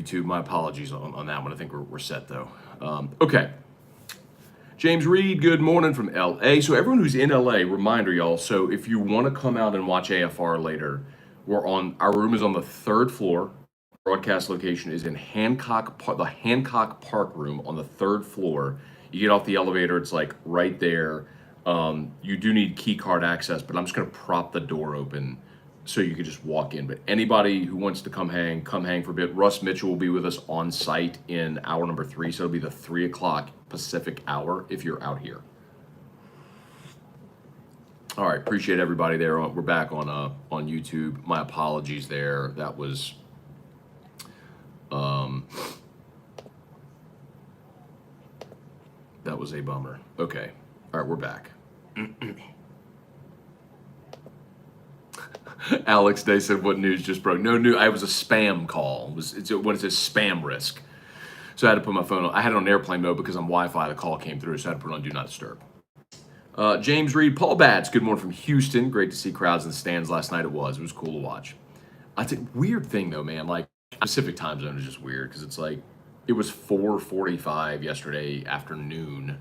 YouTube. My apologies on that one. I think we're set though. Okay. James Reed, good morning from LA. So everyone who's in LA, reminder y'all. So if you want to come out and watch AFR later, our room is on the third floor. Broadcast location is in the Hancock Park room on the third floor. You get off the elevator, it's like right there. You do need key card access, but I'm just gonna prop the door open so you can just walk in. But anybody who wants to come hang for a bit. Russ Mitchell will be with us on site in hour number 3, so it'll be the 3:00 Pacific hour if you're out here. All right, appreciate everybody there. We're back on YouTube. My apologies there. That was a bummer. Okay, all right, we're back. Alex Day said, "What news just broke?" No news. I was a spam call. It's what is this spam risk? So I had to put my phone on. I had it on airplane mode because on Wi-Fi the call came through, so I had to put it on Do Not Disturb. James Reed, Paul Batts, good morning from Houston. Great to see crowds in the stands last night. It was cool to watch. It's a weird thing though, man. Like Pacific time zone is just weird because it's like it was 4:45 yesterday afternoon,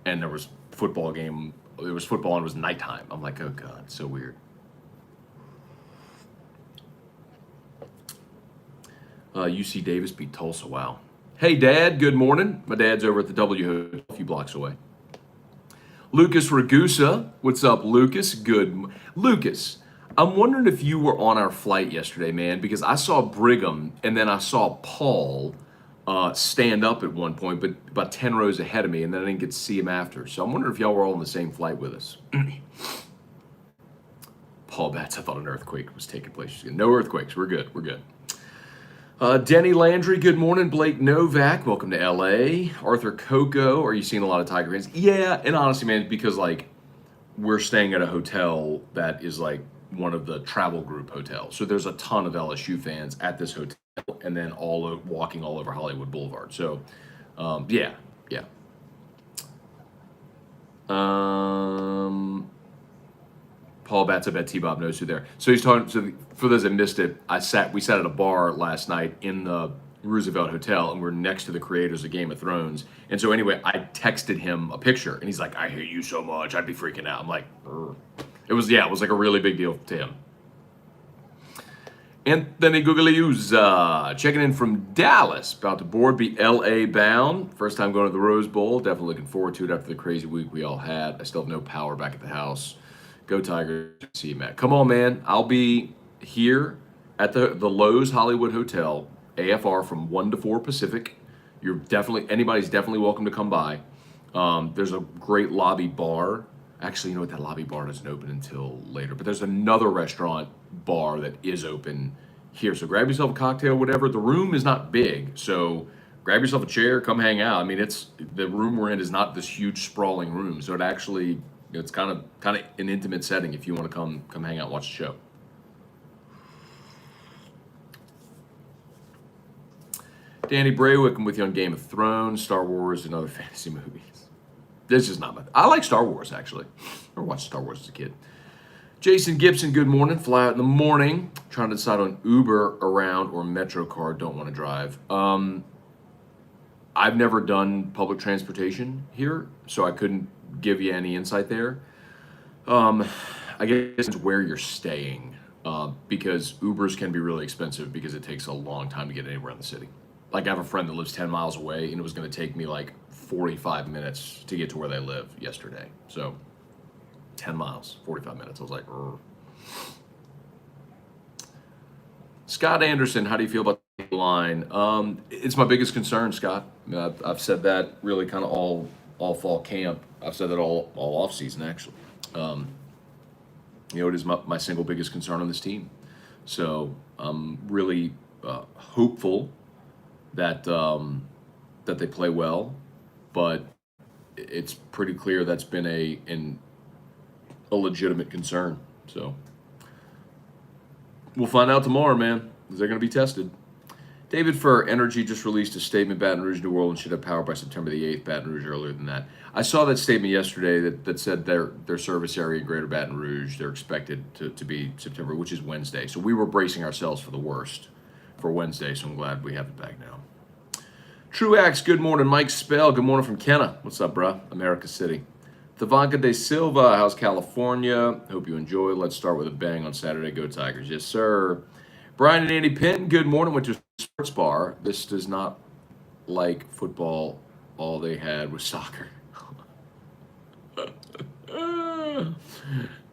and there was football game. There was football and it was nighttime. I'm like, oh god, it's so weird. UC Davis beat Tulsa. Wow. Hey, Dad. Good morning. My dad's over at the W Hotel a few blocks away. Lucas Ragusa. What's up, Lucas? Good. Lucas, I'm wondering if you were on our flight yesterday, man, because I saw Brigham and then I saw Paul stand up at one point, but about 10 rows ahead of me, and then I didn't get to see him after. So I'm wondering if y'all were all on the same flight with us. Paul Batts, I thought an earthquake was taking place. No earthquakes. We're good. We're good. Denny Landry, good morning. Blake Novak, welcome to LA. Arthur Coco, are you seeing a lot of Tiger fans? Yeah, and honestly, man, because like we're staying at a hotel that is like one of the travel group hotels. So there's a ton of LSU fans at this hotel and then walking all over Hollywood Boulevard. So, yeah. Paul Batts, I bet T-Bob knows who there. So he's talking. So for those that missed it, we sat at a bar last night in the Roosevelt Hotel, and we're next to the creators of Game of Thrones. And so anyway, I texted him a picture, and he's like, "I hate you so much, I'd be freaking out." I'm like, "Urgh." It was like a really big deal to him. Anthony Guglieluzza, checking in from Dallas, about to board, be LA bound. First time going to the Rose Bowl. Definitely looking forward to it after the crazy week we all had. I still have no power back at the house. Go Tigers. See you, Matt. Come on, man. I'll be here at the Lowe's Hollywood Hotel, AFR from 1 to 4 Pacific. Anybody's definitely welcome to come by. There's a great lobby bar. Actually, you know what? That lobby bar doesn't open until later. But there's another restaurant bar that is open here. So grab yourself a cocktail, whatever. The room is not big, so grab yourself a chair, come hang out. I mean, the room we're in is not this huge sprawling room, so it's kind of an intimate setting if you want to come hang out and watch the show. Danny Braywick, I'm with you on Game of Thrones, Star Wars, and other fantasy movies. This is not I like Star Wars, actually. I watched Star Wars as a kid. Jason Gibson, good morning. Fly out in the morning. Trying to decide on Uber around or MetroCard. Don't want to drive. I've never done public transportation here, so I couldn't give you any insight there. I guess it's where you're staying, because Ubers can be really expensive because it takes a long time to get anywhere in the city. Like I have a friend that lives 10 miles away, and it was going to take me like 45 minutes to get to where they live yesterday. So 10 miles, 45 minutes. I was like, Rrr. Scott Anderson, how do you feel about the line? It's my biggest concern, Scott. I mean, I've said that really kind of all fall camp. I've said that all off season, actually. It is my single biggest concern on this team. So I'm really hopeful that they play well, but it's pretty clear that's been a legitimate concern. So we'll find out tomorrow, man. They're going to be tested. David Furr, Energy just released a statement. Baton Rouge, New Orleans should have power by September the 8th. Baton Rouge earlier than that. I saw that statement yesterday that said their service area in Greater Baton Rouge, they're expected to be September, which is Wednesday. So we were bracing ourselves for the worst for Wednesday, so I'm glad we have it back now. Truax, good morning. Mike Spell, good morning from Kenna. What's up, bruh? America City. Thavanka De Silva, how's California? Hope you enjoy. Let's start with a bang on Saturday. Go Tigers. Yes, sir. Brian and Andy Pinton, good morning. Went to a sports bar. This does not like football. All they had was soccer.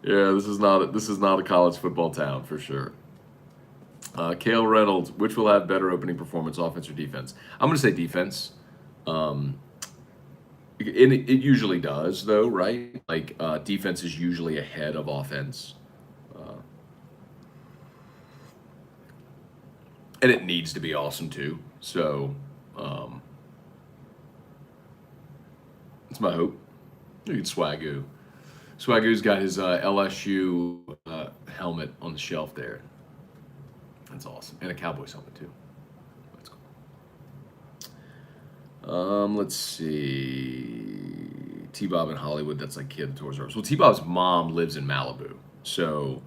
Yeah, this is not a college football town for sure. Cale Reynolds, which will have better opening performance, offense or defense? I'm going to say defense. It usually does, though, right? Like defense is usually ahead of offense, and it needs to be awesome too. So, it's my hope. Look at Swagoo. Swagoo's got his LSU helmet on the shelf there. That's awesome, and a Cowboys helmet too. That's cool. Let's see. T-Bob in Hollywood. That's like kid Toys R Us. Well, T-Bob's mom lives in Malibu, so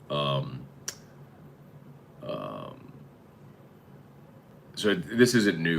so this isn't new.